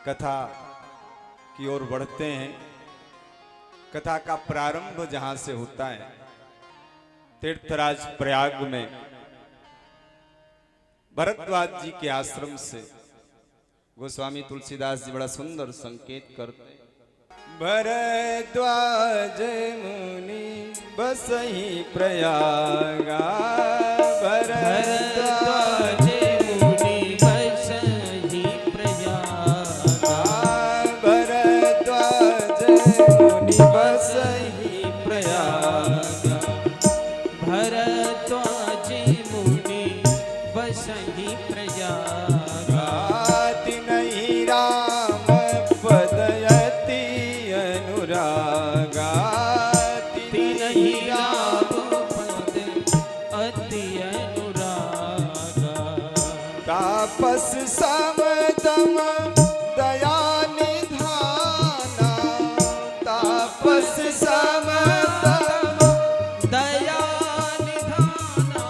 कथा की ओर बढ़ते हैं। कथा का प्रारंभ जहां से होता है, तीर्थराज प्रयाग में भरद्वाज जी के आश्रम से गोस्वामी तुलसीदास जी बड़ा सुंदर संकेत करते हैं। भरद्वाज मुनि बसहि प्रयागा, भरद्वाज मुनि बसहि प्रयागा, भरद्वाज मुनि बसहि प्रयागा, भरद्वाज मुनि बसहि प्रयागा, तिनहि राम पदयति अनुरागा, तिनहि राम पद अति अनुरागा, तापस समदम दया निधाना, तापस समदम दया निधाना,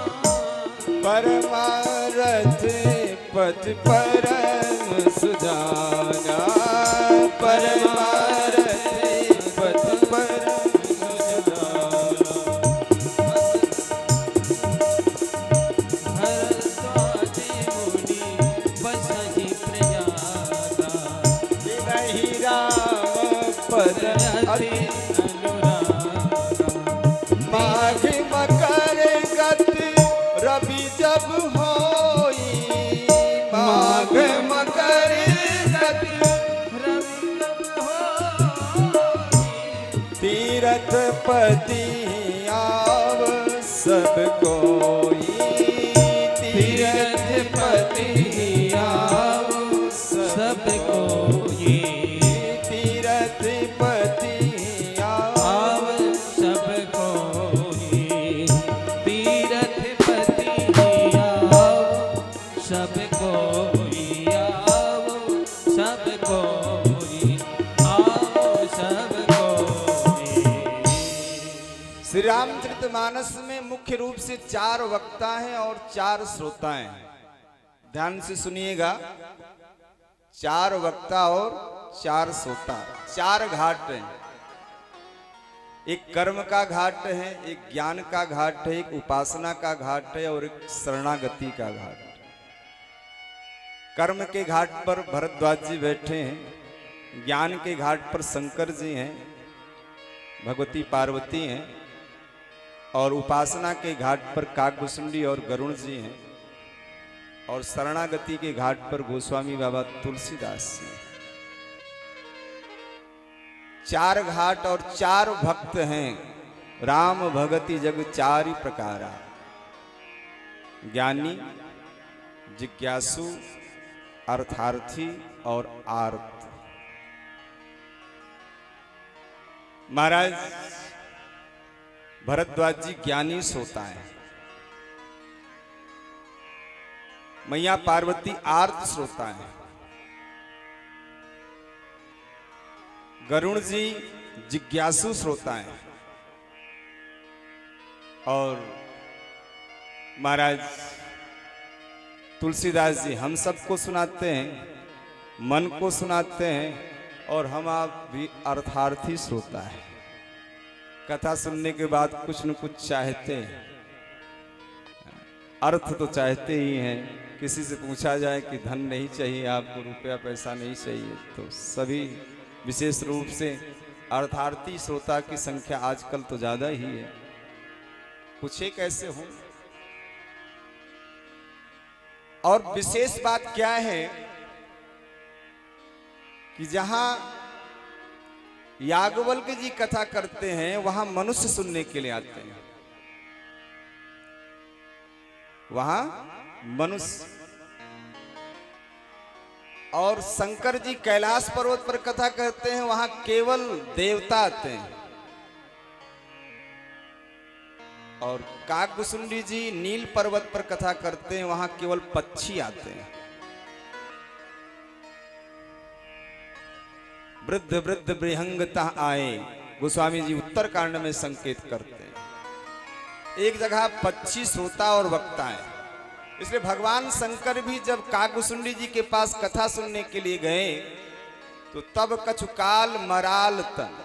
परमारथ पद परम सुजाना, परमारथ पद परम सुजाना, भरद्वाज मुनि बसहि प्रयागा, तिनहि राम पद अति अति अनुरागा, माघ मकर गति रवि जब होई, माघ मकर गति तीरथ पति आव सब कोई, तीरथ पति आव सब कोई, तीरथ पति आव सब कोई, तीरथ पति आव सब कोई, आव सब कोई, आव सब कोई। श्री रामचरितमानस में मुख्य रूप से 4 वक्ता हैं और 4 श्रोता हैं। ध्यान से सुनिएगा, 4 वक्ता और 4 श्रोता, 4 घाट हैं। एक कर्म का घाट है, एक ज्ञान का घाट है, एक उपासना का घाट है और एक शरणागति का घाट है। कर्म के घाट पर भरद्वाज जी बैठे हैं, ज्ञान के घाट पर शंकर जी हैं, भगवती पार्वती हैं, और उपासना के घाट पर काकभुसुंडी और गरुण जी हैं, और शरणागति के घाट पर गोस्वामी बाबा तुलसीदास जी हैं। 4 घाट और 4 भक्त हैं। राम भगति जग 4 प्रकारा, ज्ञानी, जिज्ञासु, अर्थार्थी और आर्त। महाराज भरद्वाज जी ज्ञानी श्रोता है, मैया पार्वती आर्त श्रोता है, गरुण जी जिज्ञासु श्रोता है, और महाराज तुलसीदास जी हम सबको सुनाते हैं, मन को सुनाते हैं, और हम आप भी अर्थार्थी श्रोता है। कथा सुनने के बाद कुछ न कुछ चाहते हैं, अर्थ तो चाहते ही हैं। किसी से पूछा जाए कि धन नहीं चाहिए आपको, रुपया पैसा नहीं चाहिए, तो सभी विशेष रूप से अर्थार्थी श्रोता की संख्या आजकल तो ज्यादा ही है। पूछे कैसे हो। और विशेष बात क्या है कि जहां याज्ञवल्क्य जी कथा करते हैं, वहां मनुष्य सुनने के लिए आते हैं, वहां मनुष्य। और शंकर जी कैलाश पर्वत पर कथा करते हैं, वहां केवल देवता आते हैं। और काकभुसुंडी जी नील पर्वत पर कथा करते हैं, वहां केवल पक्षी आते हैं। वृद्ध वृद्ध बृहंगता आए, गोस्वामी जी उत्तरकांड में संकेत करते हैं। एक जगह पक्षी श्रोता और वक्ता है, इसलिए भगवान शंकर भी जब काकभुसुंडी जी के पास कथा सुनने के लिए गए तो तब कछु काल मराल तन।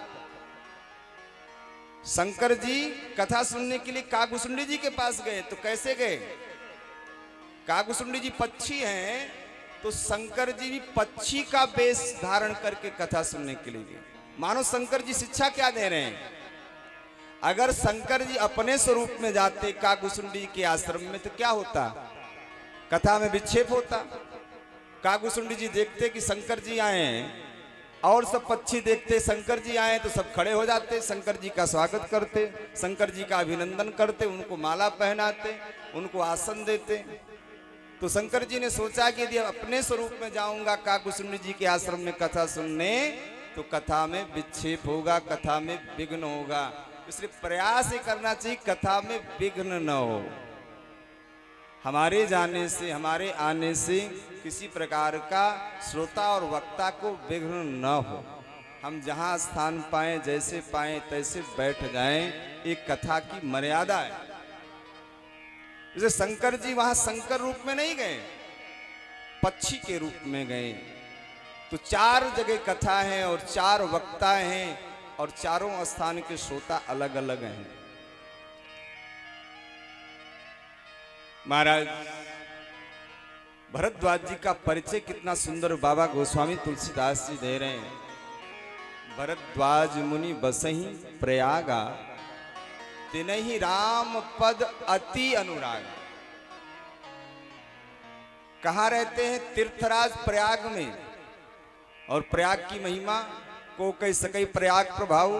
शंकर जी कथा सुनने के लिए कागभूषुंडी जी के पास गए। तो कैसे गए? कागभूषुंडी जी पक्षी हैं, तो शंकर जी भी पक्षी का वेश धारण करके कथा सुनने के लिए गए। मानो शंकर जी शिक्षा क्या दे रहे हैं? अगर शंकर जी अपने स्वरूप में जाते कागभूषुंडी के आश्रम में तो क्या होता? कथा में विक्षेप होता। कागभूषुंडी जी देखते कि शंकर जी आए हैं, और सब पक्षी देखते शंकर जी आए तो सब खड़े हो जाते, शंकर जी का स्वागत करते, शंकर जी का अभिनंदन करते, उनको माला पहनाते, उनको आसन देते। तो शंकर जी ने सोचा कि यदि अपने स्वरूप में जाऊंगा कागभूषुंडी जी के आश्रम में कथा सुनने, तो कथा में विक्षेप होगा, कथा में विघ्न होगा। इसलिए प्रयास ये करना चाहिए कथा में विघ्न न हो। हमारे जाने से, हमारे आने से किसी प्रकार का श्रोता और वक्ता को विघ्न न हो। हम जहाँ स्थान पाएं, जैसे पाएं तैसे बैठ जाएं, एक कथा की मर्यादा है। जैसे शंकर जी वहां शंकर रूप में नहीं गए, पक्षी के रूप में गए। तो 4 जगह कथा है और 4 वक्ता हैं, और चारों स्थान के श्रोता अलग अलग हैं। महाराज भरद्वाज जी का परिचय कितना सुंदर बाबा गोस्वामी तुलसीदास जी दे रहे हैं। भरद्वाज मुनि बसहि प्रयागा, तिनहि राम पद अति अनुराग। कहाँ रहते हैं? तीर्थराज प्रयाग में। और प्रयाग की महिमा को कह सके प्रयाग प्रभाव।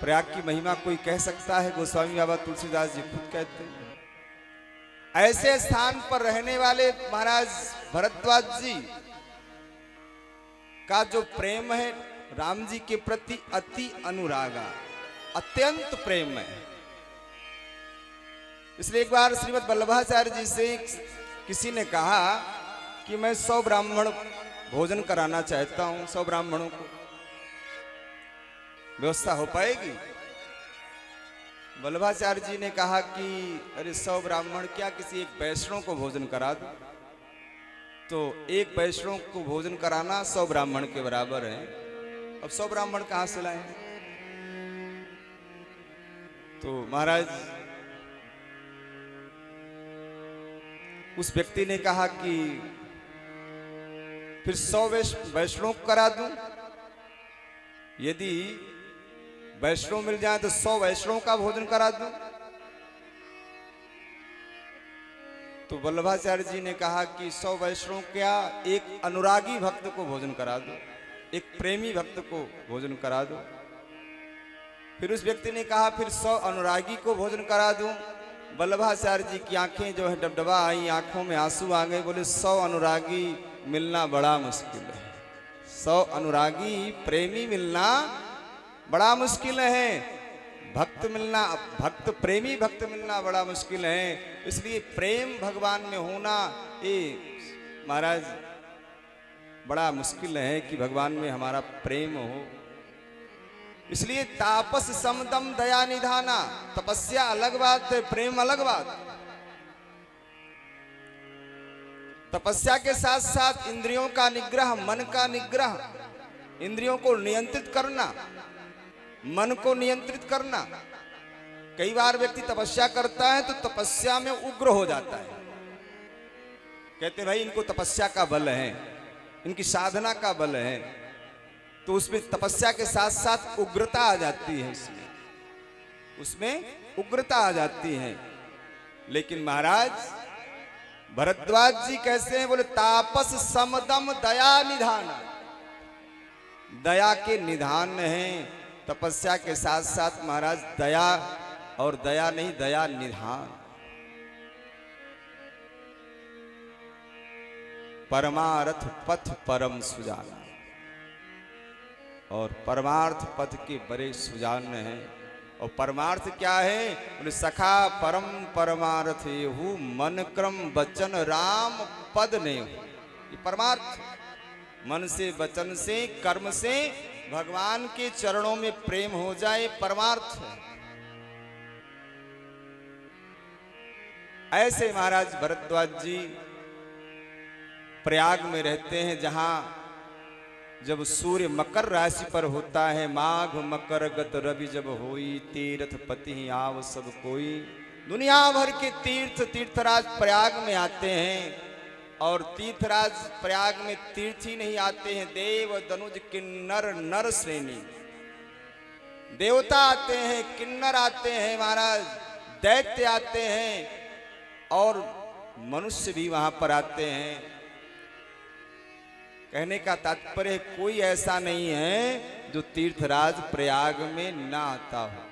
प्रयाग की महिमा कोई कह सकता है? गोस्वामी बाबा तुलसीदास जी खुद कहते हैं। ऐसे स्थान पर रहने वाले महाराज भरद्वाज जी का जो प्रेम है राम जी के प्रति अति अनुरागा, अत्यंत प्रेम है। इसलिए एक बार श्रीमद् वल्लभाचार्य जी से किसी ने कहा कि मैं 100 ब्राह्मण भोजन कराना चाहता हूं, 100 ब्राह्मणों को व्यवस्था हो पाएगी? वल्लभाचार्य जी ने कहा कि अरे 100 ब्राह्मण क्या, किसी एक वैष्णव को भोजन करा दो। तो एक वैष्णव को भोजन कराना 100 ब्राह्मण के बराबर है। अब 100 ब्राह्मण कहां से लाएं? तो महाराज उस व्यक्ति ने कहा कि फिर 100 वैष्णव को करा दूं। यदि वैष्णव मिल जाए तो 100 वैष्णव का भोजन करा दूं। तो वल्लभाचार्य जी ने कहा कि 100 वैष्णव क्या, एक अनुरागी भक्त को भोजन करा दो, एक प्रेमी भक्त को भोजन करा दो। फिर उस व्यक्ति ने कहा फिर 100 अनुरागी को भोजन करा दूं। वल्लभाचार्य जी की आंखें जो है डबडबा आई, आंखों में आंसू आ गए। बोले 100 अनुरागी मिलना बड़ा मुश्किल है, 100 अनुरागी प्रेमी मिलना बड़ा मुश्किल है, भक्त मिलना, भक्त प्रेमी भक्त मिलना बड़ा मुश्किल है। इसलिए प्रेम भगवान में होना ये महाराज बड़ा मुश्किल है कि भगवान में हमारा प्रेम हो। इसलिए तापस समदम दया निधाना, तपस्या अलग बात है, प्रेम अलग बात। तपस्या के साथ साथ इंद्रियों का निग्रह, मन का निग्रह, इंद्रियों को नियंत्रित करना, मन को नियंत्रित करना। कई बार व्यक्ति तपस्या करता है तो तपस्या में उग्र हो जाता है। कहते भाई इनको तपस्या का बल है, इनकी साधना का बल है, तो उसमें तपस्या के साथ साथ उग्रता आ जाती है, उसमें उग्रता आ जाती है। लेकिन महाराज भरद्वाज जी कैसे हैं? बोले तापस समदम दया निधान, दया के निधान है। तपस्या के साथ साथ महाराज दया, और दया नहीं दया निधान। परमार्थ पथ परम सुजान, और परमार्थ पथ के बड़े सुजान हैं। और परमार्थ क्या है? बोले सखा परम परमार्थ हु, मन क्रम वचन राम पद ने। ये परमार्थ मन से, वचन से, कर्म से भगवान के चरणों में प्रेम हो जाए, परमार्थ है। ऐसे महाराज भरद्वाज जी प्रयाग में रहते हैं, जहां जब सूर्य मकर राशि पर होता है, माघ मकर गत रवि जब होई, तीर्थ पति आव सब कोई। दुनिया भर के तीर्थराज प्रयाग में आते हैं, और तीर्थराज प्रयाग में तीर्थ ही नहीं आते हैं, देव दनुज किन्नर नर श्रेणी, देवता आते हैं, किन्नर आते हैं महाराज, दैत्य आते हैं, और मनुष्य भी वहां पर आते हैं। कहने का तात्पर्य कोई ऐसा नहीं है जो तीर्थराज प्रयाग में ना आता हो।